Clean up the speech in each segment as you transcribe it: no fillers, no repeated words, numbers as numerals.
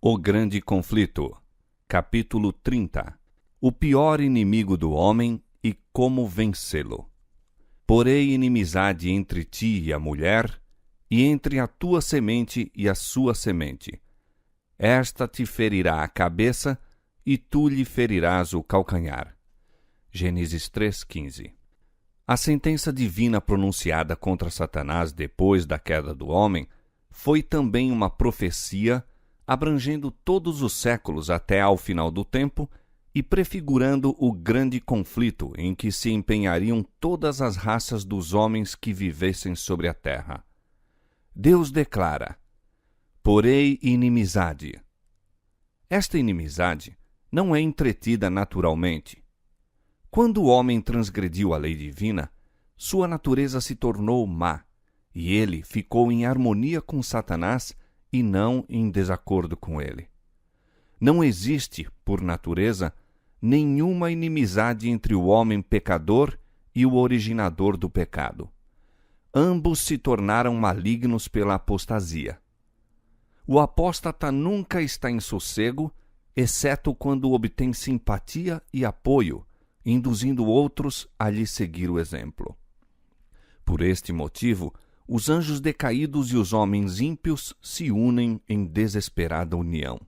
O Grande Conflito, capítulo 30. O pior inimigo do homem e como vencê-lo. Porei inimizade entre ti e a mulher, e entre a tua semente e a sua semente. Esta te ferirá a cabeça, e tu lhe ferirás o calcanhar. Gênesis 3:15. A sentença divina pronunciada contra Satanás depois da queda do homem foi também uma profecia abrangendo todos os séculos até ao final do tempo e prefigurando o grande conflito em que se empenhariam todas as raças dos homens que vivessem sobre a terra. Deus declara: porei inimizade. Esta inimizade não é entretida naturalmente. Quando o homem transgrediu a lei divina, sua natureza se tornou má, e ele ficou em harmonia com Satanás e não em desacordo com ele. Não existe, por natureza, nenhuma inimizade entre o homem pecador e o originador do pecado. Ambos se tornaram malignos pela apostasia. O apóstata nunca está em sossego, exceto quando obtém simpatia e apoio, induzindo outros a lhe seguir o exemplo. Por este motivo, os anjos decaídos e os homens ímpios se unem em desesperada união.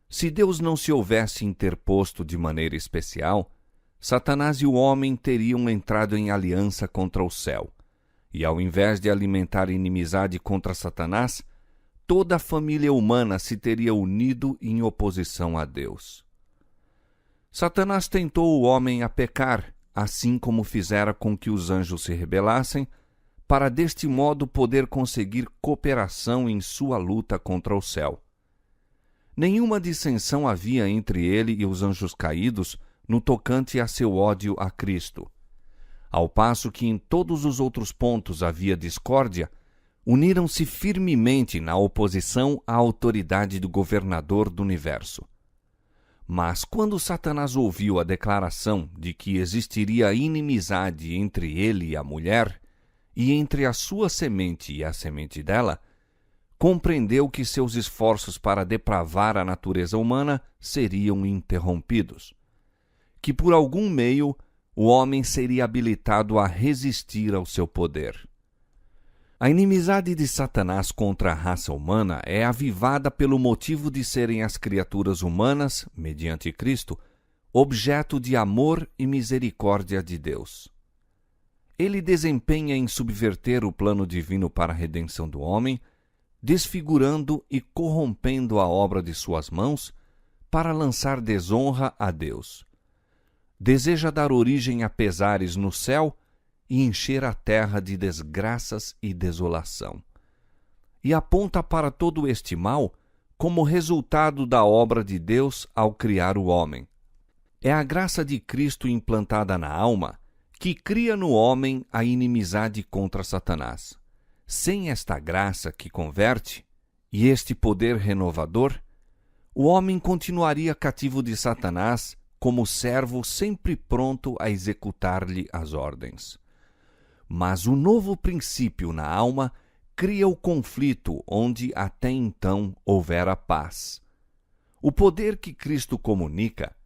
Se Deus não se houvesse interposto de maneira especial, Satanás e o homem teriam entrado em aliança contra o céu, e ao invés de alimentar inimizade contra Satanás, toda a família humana se teria unido em oposição a Deus. Satanás tentou o homem a pecar, assim como fizera com que os anjos se rebelassem, para deste modo poder conseguir cooperação em sua luta contra o céu. Nenhuma dissensão havia entre ele e os anjos caídos no tocante a seu ódio a Cristo. Ao passo que em todos os outros pontos havia discórdia, uniram-se firmemente na oposição à autoridade do governador do universo. Mas quando Satanás ouviu a declaração de que existiria inimizade entre ele e a mulher, e entre a sua semente e a semente dela, compreendeu que seus esforços para depravar a natureza humana seriam interrompidos, que por algum meio o homem seria habilitado a resistir ao seu poder. A inimizade de Satanás contra a raça humana é avivada pelo motivo de serem as criaturas humanas, mediante Cristo, objeto de amor e misericórdia de Deus. Ele desempenha em subverter o plano divino para a redenção do homem, desfigurando e corrompendo a obra de suas mãos para lançar desonra a Deus. Deseja dar origem a pesares no céu e encher a terra de desgraças e desolação. E aponta para todo este mal como resultado da obra de Deus ao criar o homem. É a graça de Cristo implantada na alma que cria no homem a inimizade contra Satanás. Sem esta graça que converte, e este poder renovador, o homem continuaria cativo de Satanás como servo sempre pronto a executar-lhe as ordens. Mas o novo princípio na alma cria o conflito onde até então houvera paz. O poder que Cristo comunica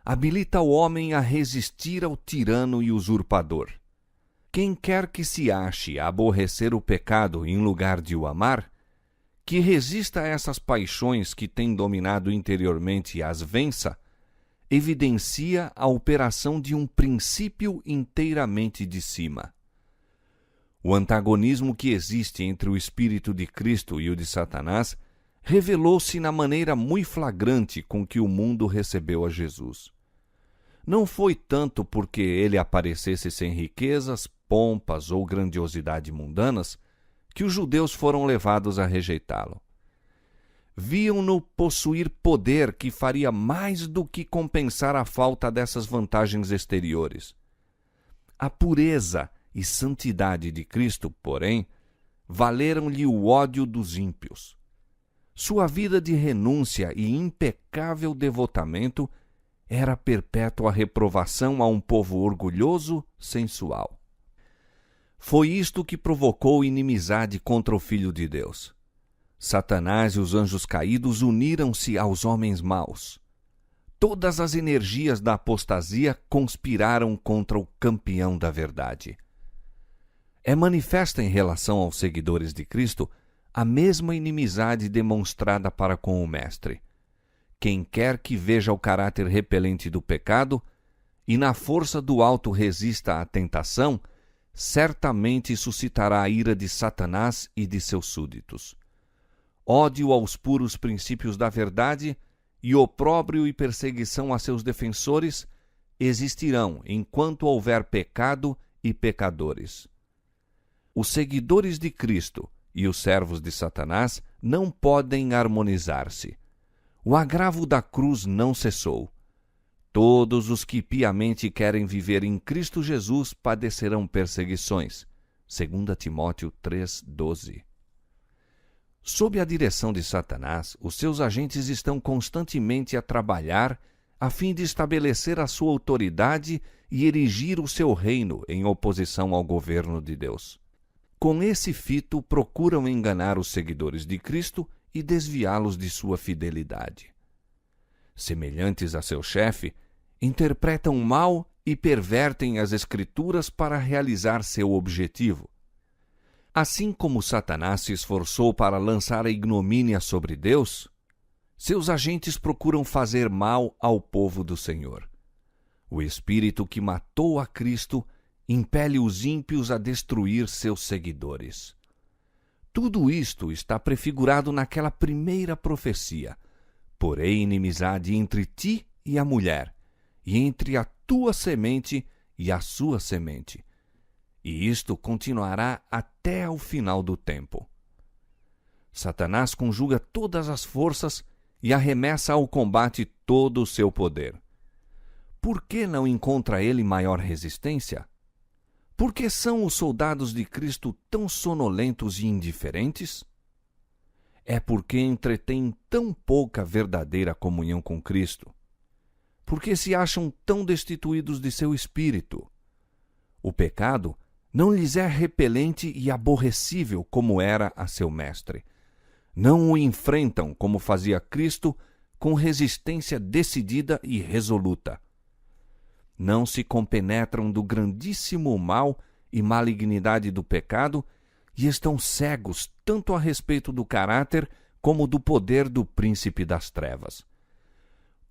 habilita o homem a resistir ao tirano e usurpador. Quem quer que se ache a aborrecer o pecado em lugar de o amar, que resista a essas paixões que têm dominado interiormente e as vença, evidencia a operação de um princípio inteiramente de cima. O antagonismo que existe entre o Espírito de Cristo e o de Satanás revelou-se na maneira muito flagrante com que o mundo recebeu a Jesus. Não foi tanto porque ele aparecesse sem riquezas, pompas ou grandiosidade mundanas que os judeus foram levados a rejeitá-lo. Viam-no possuir poder que faria mais do que compensar a falta dessas vantagens exteriores. A pureza e santidade de Cristo, porém, valeram-lhe o ódio dos ímpios. Sua vida de renúncia e impecável devotamento era perpétua reprovação a um povo orgulhoso, sensual. Foi isto que provocou inimizade contra o Filho de Deus. Satanás e os anjos caídos uniram-se aos homens maus. Todas as energias da apostasia conspiraram contra o campeão da verdade. É manifesta em relação aos seguidores de Cristo a mesma inimizade demonstrada para com o Mestre. Quem quer que veja o caráter repelente do pecado e na força do alto resista à tentação, certamente suscitará a ira de Satanás e de seus súditos. Ódio aos puros princípios da verdade e opróbrio e perseguição a seus defensores existirão enquanto houver pecado e pecadores. Os seguidores de Cristo e os servos de Satanás não podem harmonizar-se. O agravo da cruz não cessou. Todos os que piamente querem viver em Cristo Jesus padecerão perseguições. 2 Timóteo 3:12. Sob a direção de Satanás, os seus agentes estão constantemente a trabalhar a fim de estabelecer a sua autoridade e erigir o seu reino em oposição ao governo de Deus. Com esse fito, procuram enganar os seguidores de Cristo e desviá-los de sua fidelidade. Semelhantes a seu chefe, interpretam mal e pervertem as Escrituras para realizar seu objetivo. Assim como Satanás se esforçou para lançar a ignomínia sobre Deus, seus agentes procuram fazer mal ao povo do Senhor. O espírito que matou a Cristo impele os ímpios a destruir seus seguidores. Tudo isto está prefigurado naquela primeira profecia: porém inimizade entre ti e a mulher, e entre a tua semente e a sua semente. E isto continuará até ao final do tempo. Satanás conjuga todas as forças e arremessa ao combate todo o seu poder. Por que não encontra ele maior resistência? Por que são os soldados de Cristo tão sonolentos e indiferentes? É porque entretêm tão pouca verdadeira comunhão com Cristo. Porque se acham tão destituídos de seu espírito. O pecado não lhes é repelente e aborrecível como era a seu mestre. Não o enfrentam como fazia Cristo, com resistência decidida e resoluta. Não se compenetram do grandíssimo mal e malignidade do pecado e estão cegos tanto a respeito do caráter como do poder do príncipe das trevas.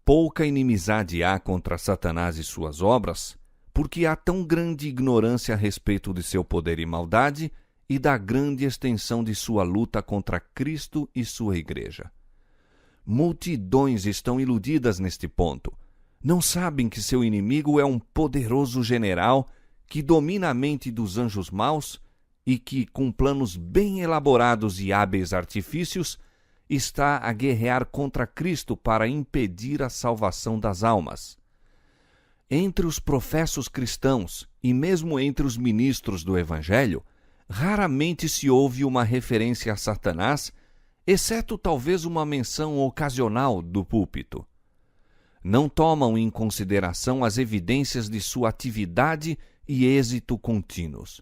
Pouca inimizade há contra Satanás e suas obras, porque há tão grande ignorância a respeito de seu poder e maldade e da grande extensão de sua luta contra Cristo e sua Igreja. Multidões estão iludidas neste ponto. Não sabem que seu inimigo é um poderoso general que domina a mente dos anjos maus e que, com planos bem elaborados e hábeis artifícios, está a guerrear contra Cristo para impedir a salvação das almas. Entre os professos cristãos e mesmo entre os ministros do Evangelho, raramente se ouve uma referência a Satanás, exceto talvez uma menção ocasional do púlpito. Não tomam em consideração as evidências de sua atividade e êxito contínuos.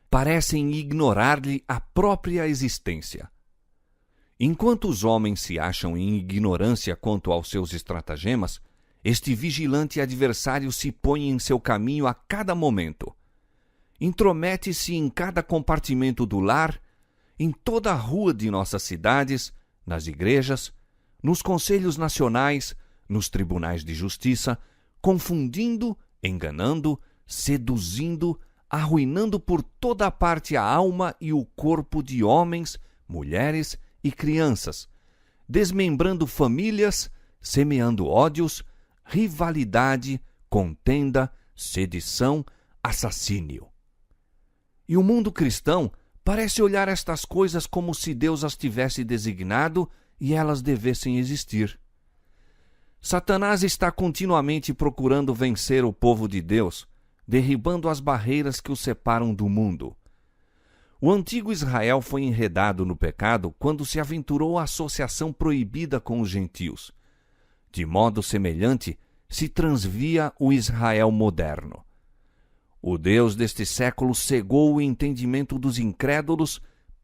Parecem ignorar-lhe a própria existência. Enquanto os homens se acham em ignorância quanto aos seus estratagemas, este vigilante adversário se põe em seu caminho a cada momento. Intromete-se em cada compartimento do lar, em toda a rua de nossas cidades, nas igrejas, nos conselhos nacionais, nos tribunais de justiça, confundindo, enganando, seduzindo, arruinando por toda a parte a alma e o corpo de homens, mulheres e crianças, desmembrando famílias, semeando ódios, rivalidade, contenda, sedição, assassínio. E o mundo cristão parece olhar estas coisas como se Deus as tivesse designado e elas devessem existir. Satanás está continuamente procurando vencer o povo de Deus, derribando as barreiras que o separam do mundo. O antigo Israel foi enredado no pecado quando se aventurou à associação proibida com os gentios. De modo semelhante, se transvia o Israel moderno. O Deus deste século cegou o entendimento dos incrédulos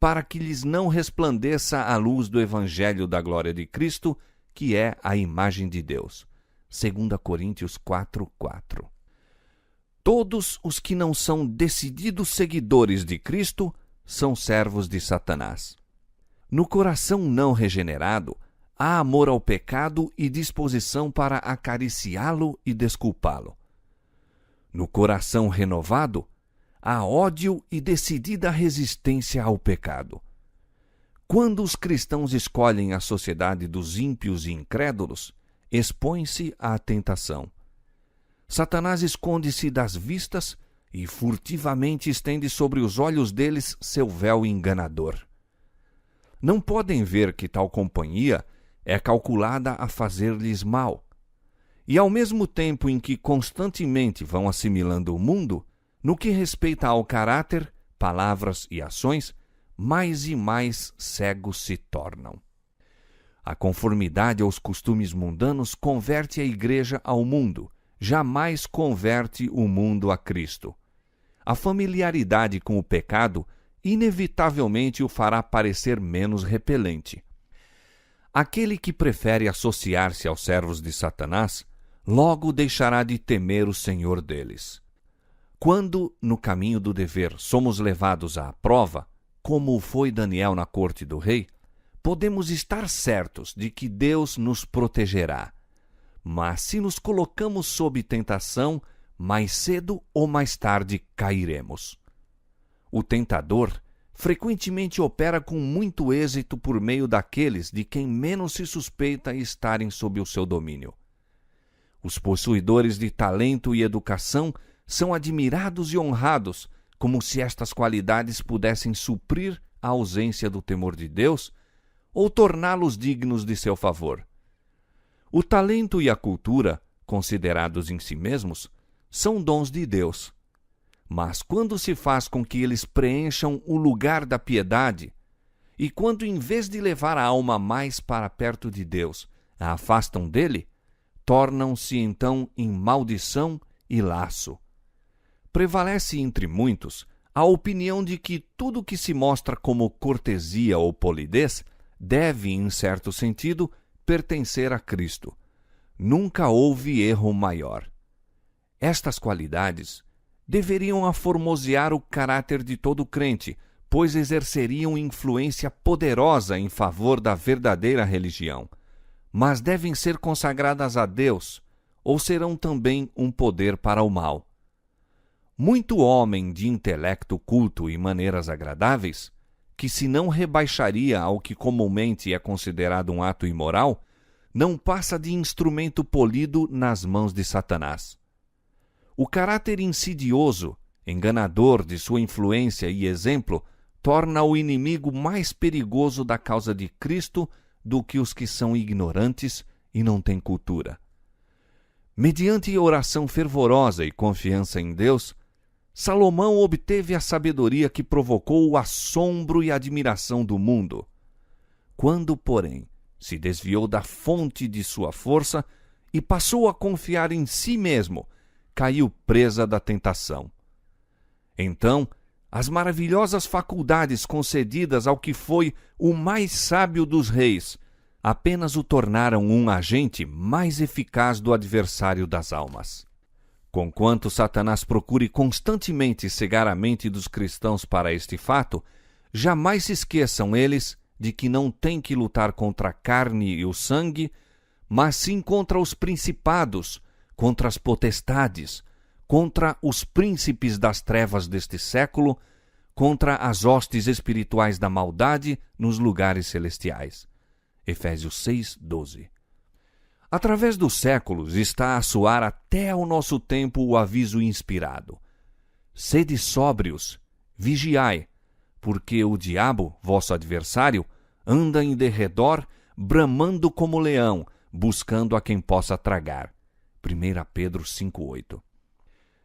para que lhes não resplandeça a luz do Evangelho da glória de Cristo, que é a imagem de Deus. 2 Coríntios 4:4. Todos os que não são decididos seguidores de Cristo são servos de Satanás. No coração não regenerado, há amor ao pecado e disposição para acariciá-lo e desculpá-lo. No coração renovado, há ódio e decidida resistência ao pecado. Quando os cristãos escolhem a sociedade dos ímpios e incrédulos, expõem-se à tentação. Satanás esconde-se das vistas e furtivamente estende sobre os olhos deles seu véu enganador. Não podem ver que tal companhia é calculada a fazer-lhes mal. E ao mesmo tempo em que constantemente vão assimilando o mundo, no que respeita ao caráter, palavras e ações, mais e mais cegos se tornam. A conformidade aos costumes mundanos converte a igreja ao mundo, jamais converte o mundo a Cristo. A familiaridade com o pecado inevitavelmente o fará parecer menos repelente. Aquele que prefere associar-se aos servos de Satanás, logo deixará de temer o Senhor deles. Quando, no caminho do dever, somos levados à prova, como foi Daniel na corte do rei, podemos estar certos de que Deus nos protegerá. Mas se nos colocamos sob tentação, mais cedo ou mais tarde cairemos. O tentador frequentemente opera com muito êxito por meio daqueles de quem menos se suspeita estarem sob o seu domínio. Os possuidores de talento e educação são admirados e honrados, como se estas qualidades pudessem suprir a ausência do temor de Deus ou torná-los dignos de seu favor. O talento e a cultura, considerados em si mesmos, são dons de Deus. Mas quando se faz com que eles preencham o lugar da piedade, e quando, em vez de levar a alma mais para perto de Deus, a afastam dele, tornam-se então em maldição e laço. Prevalece entre muitos a opinião de que tudo que se mostra como cortesia ou polidez deve, em certo sentido, pertencer a Cristo. Nunca houve erro maior. Estas qualidades deveriam aformosear o caráter de todo crente, pois exerceriam influência poderosa em favor da verdadeira religião, mas devem ser consagradas a Deus, ou serão também um poder para o mal. Muito homem de intelecto culto e maneiras agradáveis, que se não rebaixaria ao que comumente é considerado um ato imoral, não passa de instrumento polido nas mãos de Satanás. O caráter insidioso, enganador de sua influência e exemplo, torna o inimigo mais perigoso da causa de Cristo do que os que são ignorantes e não têm cultura. Mediante oração fervorosa e confiança em Deus, Salomão obteve a sabedoria que provocou o assombro e a admiração do mundo. Quando, porém, se desviou da fonte de sua força e passou a confiar em si mesmo, caiu presa da tentação. Então, as maravilhosas faculdades concedidas ao que foi o mais sábio dos reis apenas o tornaram um agente mais eficaz do adversário das almas. Conquanto Satanás procure constantemente cegar a mente dos cristãos para este fato, jamais se esqueçam eles de que não têm que lutar contra a carne e o sangue, mas sim contra os principados, contra as potestades, contra os príncipes das trevas deste século, contra as hostes espirituais da maldade nos lugares celestiais. Efésios 6:12. Através dos séculos está a soar até ao nosso tempo o aviso inspirado: sede sóbrios, vigiai, porque o diabo, vosso adversário, anda em derredor, bramando como leão, buscando a quem possa tragar. 1 Pedro 5:8.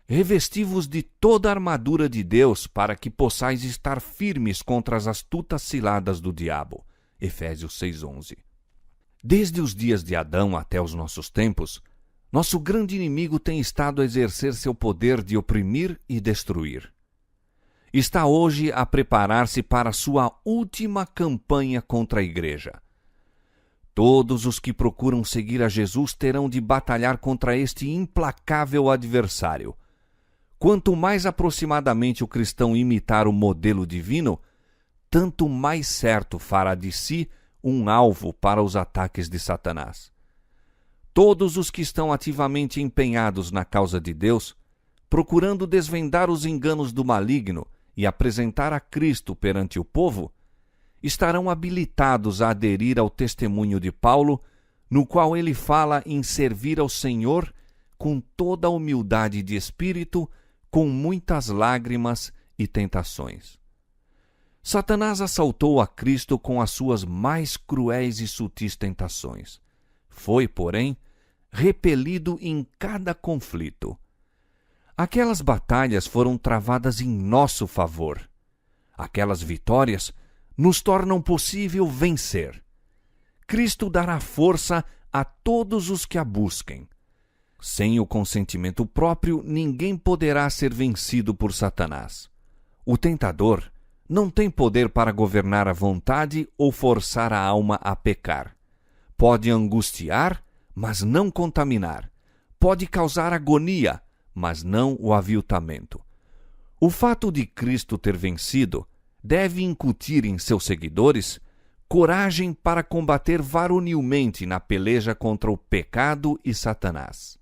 Revesti-vos de toda a armadura de Deus para que possais estar firmes contra as astutas ciladas do diabo. Efésios 6:11. Desde os dias de Adão até os nossos tempos, nosso grande inimigo tem estado a exercer seu poder de oprimir e destruir. está hoje a preparar-se para sua última campanha contra a Igreja. Todos os que procuram seguir a Jesus terão de batalhar contra este implacável adversário. Quanto mais aproximadamente o cristão imitar o modelo divino, tanto mais certo fará de si um alvo para os ataques de Satanás. Todos os que estão ativamente empenhados na causa de Deus, procurando desvendar os enganos do maligno e apresentar a Cristo perante o povo, estarão habilitados a aderir ao testemunho de Paulo, no qual ele fala em servir ao Senhor com toda a humildade de espírito, com muitas lágrimas e tentações. Satanás assaltou a Cristo com as suas mais cruéis e sutis tentações. Foi, porém, repelido em cada conflito. Aquelas batalhas foram travadas em nosso favor. Aquelas vitórias nos tornam possível vencer. Cristo dará força a todos os que a busquem. Sem o consentimento próprio, ninguém poderá ser vencido por Satanás. O tentador não tem poder para governar a vontade ou forçar a alma a pecar. Pode angustiar, mas não contaminar. Pode causar agonia, mas não o aviltamento. O fato de Cristo ter vencido deve incutir em seus seguidores coragem para combater varonilmente na peleja contra o pecado e Satanás.